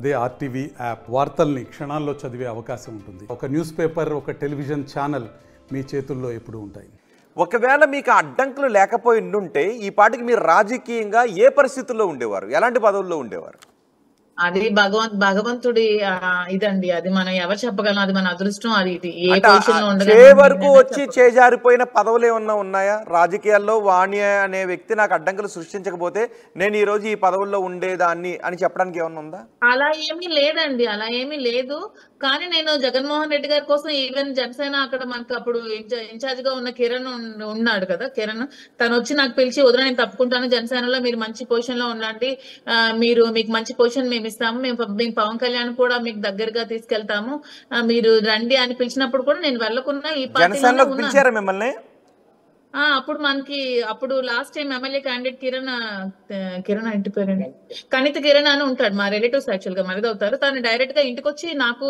అదే RTV app వార్తల్ని క్షణాల్లో చదివే అవకాశం ఉంటుంది. ఒక న్యూస్ పేపర్, ఒక టెలివిజన్ ఛానల్ మీ చేతుల్లో ఎప్పుడూ ఉంటాయి. ఒకవేళ మీకు అడ్డంకులు లేకపోయి ఉండుంటే ఈ పాటికి మీరు రాజకీయంగా ఏ పరిస్థితుల్లో ఉండేవారు, ఎలాంటి పదవుల్లో ఉండేవారు? అది భగవంతుడి ఇదండి. అది మనం ఎవరు చెప్పగలం? అది మన అదృష్టం. అది ఏ పొజిషన్ లో ఉండగలం వరకు వచ్చి చేజారిపోయిన పదవులు ఏమన్నా ఉన్నాయా రాజకీయాల్లో? వాణి అనే వ్యక్తి నాకు అడ్డంకులు సృష్టించకపోతే నేను ఈ రోజు ఈ పదవుల్లో ఉండేదాన్ని అని చెప్పడానికి ఏమన్నా ఉందా? అలా ఏమీ లేదండి, అలా ఏమీ లేదు. కానీ నేను జగన్మోహన్ రెడ్డి గారి కోసం ఈవెన్ జనసేన అక్కడ మనకు అప్పుడు ఇన్ఛార్జ్ గా ఉన్న కిరణ్ ఉన్నాడు కదా, కిరణ్ తను వచ్చి నాకు పిలిచి, వదిన నేను తప్పుకుంటాను, జనసేనలో మీరు మంచి పొజిషన్ లో ఉండండి, మీకు మంచి పొజిషన్ మేము ఇస్తాము, మేము పవన్ కళ్యాణ్ కూడా మీకు దగ్గరగా తీసుకెళ్తాము, మీరు రండి అని పిలిచినప్పుడు కూడా నేను వెళ్ళకున్నా ఈ పార్టీలో పిలిచారా మిమ్మల్ని? అప్పుడు మనకి అప్పుడు last time MLA candidate Kiran ఇంటి పేరండి, కణిత కిరణ్ అని ఉంటాడు, మా రిలేటివ్స్ యాక్చువల్ గా మరిదవుతారు. తను డైరెక్ట్ గా ఇంటికి వచ్చి నాకు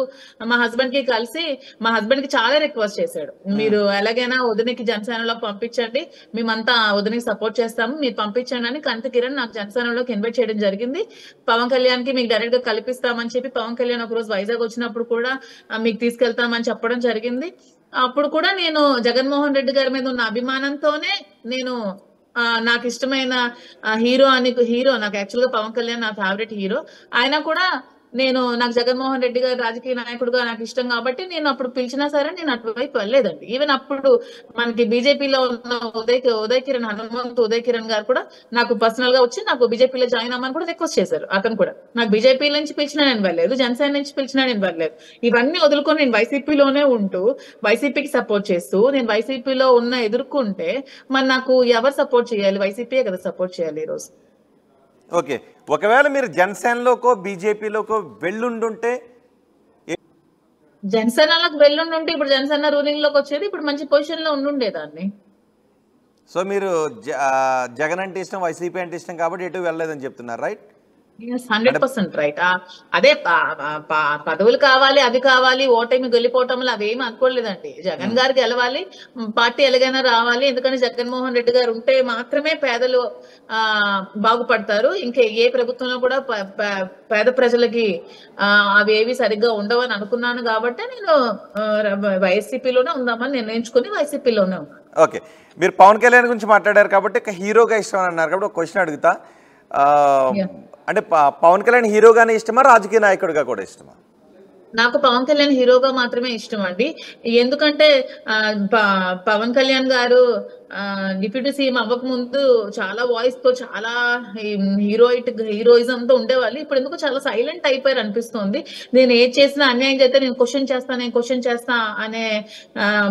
మా హస్బెండ్ కి కలిసి, మా హస్బెండ్ కి చాలా రిక్వెస్ట్ చేశాడు, మీరు ఎలాగైనా వదినకి జనసేనలోకి పంపించండి, మేమంతా వదినకి సపోర్ట్ చేస్తాము, మీరు పంపించండి అని కణిత కిరణ్ నాకు జనసేనలోకి ఇన్వైట్ చేయడం జరిగింది. పవన్ కళ్యాణ్ కి మీకు డైరెక్ట్ గా కల్పిస్తామని చెప్పి పవన్ కళ్యాణ్ ఒక రోజు వైజాగ్ వచ్చినప్పుడు కూడా మీకు తీసుకెళ్తామని చెప్పడం జరిగింది. అప్పుడు కూడా నేను జగన్మోహన్ రెడ్డి గారి మీద ఉన్న అభిమానంతోనే నేను నాకు ఇష్టమైన హీరో నాకు యాక్చువల్ గా పవన్ కళ్యాణ్ నా ఫేవరెట్ హీరో, ఆయన కూడా నాకు జగన్మోహన్ రెడ్డి గారు రాజకీయ నాయకుడుగా నాకు ఇష్టం కాబట్టి నేను అప్పుడు పిలిచినా సరే నేను అటువైపు వెళ్ళలేదండి. ఈవెన్ అప్పుడు మనకి బీజేపీలో ఉన్న ఉదయ్ కిరణ్ ఉదయ్ కిరణ్ గారు కూడా నాకు పర్సనల్ గా వచ్చి నాకు బీజేపీలో జాయిన్ అవ్వమని కూడా రిక్వెస్ట్ చేశారు. అతను కూడా నాకు బీజేపీ నుంచి పిలిచినా నేను వెళ్ళలేదు, జనసేన నుంచి పిలిచినా నేను వెళ్ళలేదు. ఇవన్నీ వదులుకొని నేను వైసీపీలోనే ఉంటూ వైసీపీకి సపోర్ట్ చేస్తూ నేను వైసీపీలో ఎదుర్కొంటే మరి నాకు ఎవరు సపోర్ట్ చేయాలి? వైసీపీయే కదా సపోర్ట్ చేయాలి ఈరోజు. ఓకే, ఒకవేళ మీరు జనసేనలోకో బీజేపీలోకో వెళ్ళుండుంటే, జనసేనలోకి వెళ్ళుండుంటే ఇప్పుడు జనసేన రూలింగ్ లోకి వచ్చేది, ఇప్పుడు మంచి పొజిషన్ లో ఉండుండేదాన్ని. సో మీరు జగన్ అంటే ఇష్టం, వైసీపీ అంటే ఇష్టం కాబట్టి ఎటు వెళ్ళలేదని చెప్తున్నారు, రైట్? 100% రైట్. అదే పదవులు కావాలి, అది కావాలి, ఓటమి గెలిపోవటంలో అవేమి అనుకోలేదండి. జగన్ గారు గెలవాలి, పార్టీ ఎలాగైనా రావాలి, ఎందుకంటే జగన్మోహన్ రెడ్డి గారు ఉంటే మాత్రమే పేదలు బాగుపడతారు. ఇంకా ఏ ప్రభుత్వంలో కూడా పేద ప్రజలకి అవేవి సరిగ్గా ఉండవని అనుకున్నాను కాబట్టి నేను వైసీపీలోనే ఉందామని నిర్ణయించుకుని వైసీపీలోనే ఉన్నాను. ఓకే, మీరు పవన్ కళ్యాణ్ గురించి మాట్లాడారు కాబట్టి హీరోగా ఇష్టం అని అన్నారు కాబట్టి ఒక క్వశ్చన్ అడుగుతా. అంటే పవన్ కళ్యాణ్ హీరోగానే ఇష్టమా, రాజకీయ నాయకుడిగా కూడా ఇష్టమా? నాకు పవన్ కళ్యాణ్ హీరోగా మాత్రమే ఇష్టం అండి. ఎందుకంటే పవన్ కళ్యాణ్ గారు డిప్యూటీ సీఎం అవ్వక ముందు చాలా వాయిస్ తో చాలా హీరోయిజం తో ఉండేవాళ్ళు. ఇప్పుడు ఎందుకు చాలా సైలెంట్ అయిపోయారు అనిపిస్తుంది. నేను ఏది చేసినా అన్యాయం చేస్తే నేను క్వశ్చన్ చేస్తా అనే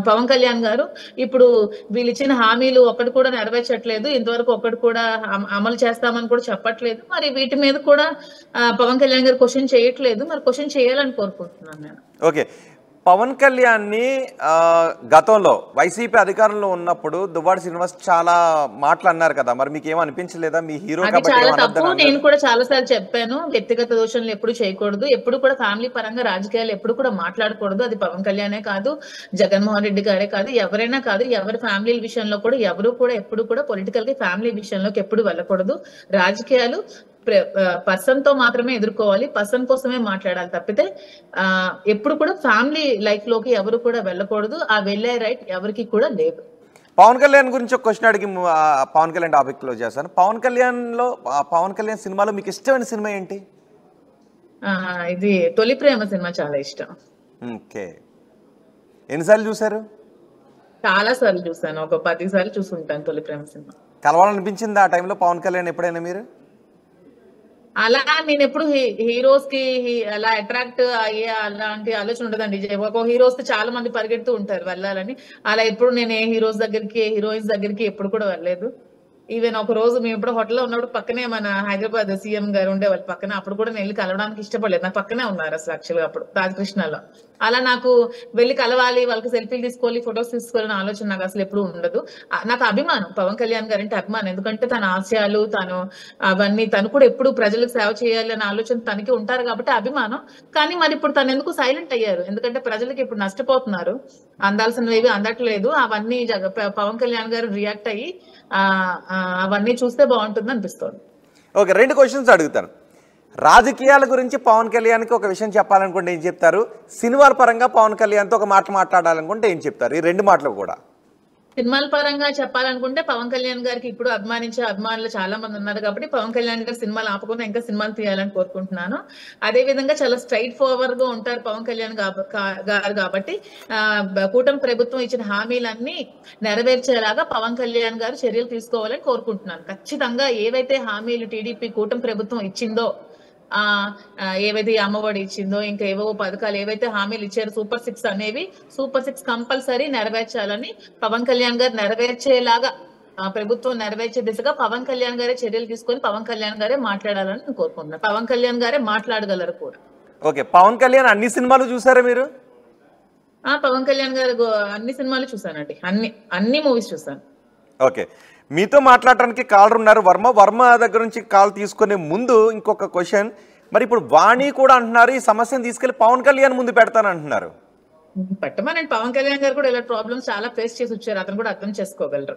పవన్ కళ్యాణ్ గారు ఇప్పుడు వీళ్ళు ఇచ్చిన హామీలు ఒక్కటి కూడా నెరవేర్చట్లేదు, ఇంతవరకు ఒక్కటి కూడా అమలు చేస్తామని కూడా చెప్పట్లేదు. మరి వీటి మీద కూడా పవన్ కళ్యాణ్ గారు క్వశ్చన్ చేయట్లేదు. మరి క్వశ్చన్ చేయాలని కోరుకుంటున్నాను నేను. ఓకే, పవన్ కళ్యాణ్ని గతంలో వైసీపీ అధికారంలో ఉన్నప్పుడు దువ్వాడ శ్రీనివాస్ చాలా మాటలు అన్నారు కదా, మరి మీకు ఏమనిపించలేదా? మీ హీరో చాలా తప్పు. నేను కూడా చాలా సార్లు చెప్పాను, వ్యక్తిగత దోషణలు ఎప్పుడు చేయకూడదు, ఎప్పుడు కూడా ఫ్యామిలీ పరంగా రాజకీయాలు ఎప్పుడు కూడా మాట్లాడకూడదు. అది పవన్ కళ్యాణే కాదు, జగన్మోహన్ రెడ్డి గారే కాదు, ఎవరైనా కాదు, ఎవరి ఫ్యామిలీ విషయంలో కూడా ఎవరు కూడా ఎప్పుడు కూడా పొలిటికల్ గా ఫ్యామిలీ విషయంలోకి ఎప్పుడు వెళ్ళకూడదు. రాజకీయాలు పర్సన్ తో మాత్రమే ఎదుర్కోవాలి, పర్సన్ కోసమే మాట్లాడాలి తప్పితే ఎప్పుడు కూడా ఫ్యామిలీ లైఫ్ లోకి ఎవరు కూడా వెళ్ళకూడదు. ఆ వెళ్ళే రైట్ ఎవరికి కూడా లేదు. పవన్ కళ్యాణ్ గురించి ఒక క్వశ్చన్ అడిగి పవన్ కళ్యాణ్ టాపిక్ క్లోజ్ చేస్తాను. పవన్ కళ్యాణ్ సినిమాలో మీకు ఇష్టమైన సినిమా ఏంటి? ఇది తొలి ప్రేమ సినిమా చాలా ఇష్టం. ఓకే, ఎన్నిసార్లు చూసారు? చాలా సార్లు చూసాను, ఒక 10 సార్లు చూసుంటాను తొలి ప్రేమ సినిమా. కలవాలనిపించింది ఆ టైంలో పవన్ కళ్యాణ్ ఎప్పుడైనా మీరు? అలా నేను ఎప్పుడు హీరోస్ కి అలా అట్రాక్ట్ అయ్యే అలాంటి ఆలోచన ఉండదండి. ఒక హీరోస్ తో చాలా మంది పరిగెడుతూ ఉంటారు వెళ్ళాలని, అలా ఎప్పుడు నేను ఏ హీరోస్ దగ్గరికి ఏ హీరోయిన్స్ దగ్గరికి ఎప్పుడు కూడా వెళ్ళలేదు. ఈవెన్ ఒక రోజు మేము ఇప్పుడు హోటల్లో ఉన్నప్పుడు పక్కనే మన హైదరాబాద్ సీఎం గారు ఉండేవాళ్ళు పక్కన, అప్పుడు కూడా నేను వెళ్ళి కలవడానికి ఇష్టపడలేదు. నాకు పక్కనే ఉన్నారు అసలు యాక్చువల్గా అప్పుడు రాజకృష్ణలో. అలా నాకు వెళ్ళి కలవాలి, వాళ్ళకి సెల్ఫీలు తీసుకోవాలి, ఫొటోస్ తీసుకోవాలని ఆలోచన నాకు అసలు ఎప్పుడు ఉండదు. నాకు అభిమానం, పవన్ కళ్యాణ్ గారు అంటే అభిమానం. ఎందుకంటే తన ఆశయాలు అవన్నీ తను కూడా ఎప్పుడు ప్రజలకు సేవ చేయాలి అనే ఆలోచన తనకి ఉంటారు కాబట్టి అభిమానం. కానీ మరి ఇప్పుడు తను ఎందుకు సైలెంట్ అయ్యారు? ఎందుకంటే ప్రజలకి ఇప్పుడు నష్టపోతున్నారు, అందాల్సినవి అందట్లేదు. అవన్నీ పవన్ కళ్యాణ్ గారు రియాక్ట్ అయ్యి అవన్నీ చూస్తే బాగుంటుంది అనిపిస్తుంది. ఓకే, 2 క్వశ్చన్స్ అడుగుతాను. రాజకీయాల గురించి పవన్ కళ్యాణ్కి ఒక విషయం చెప్పాలనుకుంటే ఏం చెప్తారు? సినిమాల పరంగా పవన్ కళ్యాణ్తో ఒక మాట మాట్లాడాలనుకుంటే ఏం చెప్తారు? ఈ రెండు మాటలు కూడా. సినిమాల పరంగా చెప్పాలనుకుంటే పవన్ కళ్యాణ్ గారికి ఇప్పుడు అభిమానించే అభిమానులు చాలా మంది ఉన్నారు కాబట్టి పవన్ కళ్యాణ్ గారు సినిమాలు ఆపకుండా ఇంకా సినిమాలు తీయాలని కోరుకుంటున్నాను. అదే విధంగా చాలా స్ట్రైట్ ఫార్వర్డ్ గా ఉంటారు పవన్ కళ్యాణ్ గారు కాబట్టి కూటమి ప్రభుత్వం ఇచ్చిన హామీలన్నీ నెరవేర్చేలాగా పవన్ కళ్యాణ్ గారు చర్యలు తీసుకోవాలని కోరుకుంటున్నాను. ఖచ్చితంగా ఏవైతే హామీలు టీడీపీ కూటమి ప్రభుత్వం ఇచ్చిందో, ఏవైతే అమ్మఒడి ఇచ్చిందో, ఇంకా ఏవో పథకాలు ఏవైతే హామీలు ఇచ్చారో సూపర్ 6 అనేవి సూపర్ 6 కంపల్సరీ నెరవేర్చాలని పవన్ కళ్యాణ్ గారు నెరవేర్చేలాగా ప్రభుత్వం నెరవేర్చే దిశగా పవన్ కళ్యాణ్ గారే చర్యలు తీసుకొని పవన్ కళ్యాణ్ గారే మాట్లాడాలని నేను కోరుకుంటున్నాను. పవన్ కళ్యాణ్ గారే మాట్లాడగలరు కూడా. ఓకే, పవన్ కళ్యాణ్ అన్ని సినిమాలు చూసారా మీరు? పవన్ కళ్యాణ్ గారు అన్ని సినిమాలు చూసానండి, అన్ని మూవీస్ చూసాను. ఓకే, మీతో మాట్లాడటానికి కాలర్ ఉన్నారు వర్మ దగ్గర నుంచి కాల్ తీసుకునే ముందు ఇంకొక క్వశ్చన్. మరి ఇప్పుడు వాణి కూడా అంటున్నారు ఈ సమస్యను తీసుకెళ్లి పవన్ కళ్యాణ్ ముందు పెడతానంటున్నారు. పెట్టమనండి, పవన్ కళ్యాణ్ గారు కూడా ఇలా ప్రాబ్లమ్స్ చాలా ఫేస్ చేసి వచ్చారు, అతను కూడా అర్థం చేసుకోగలరు.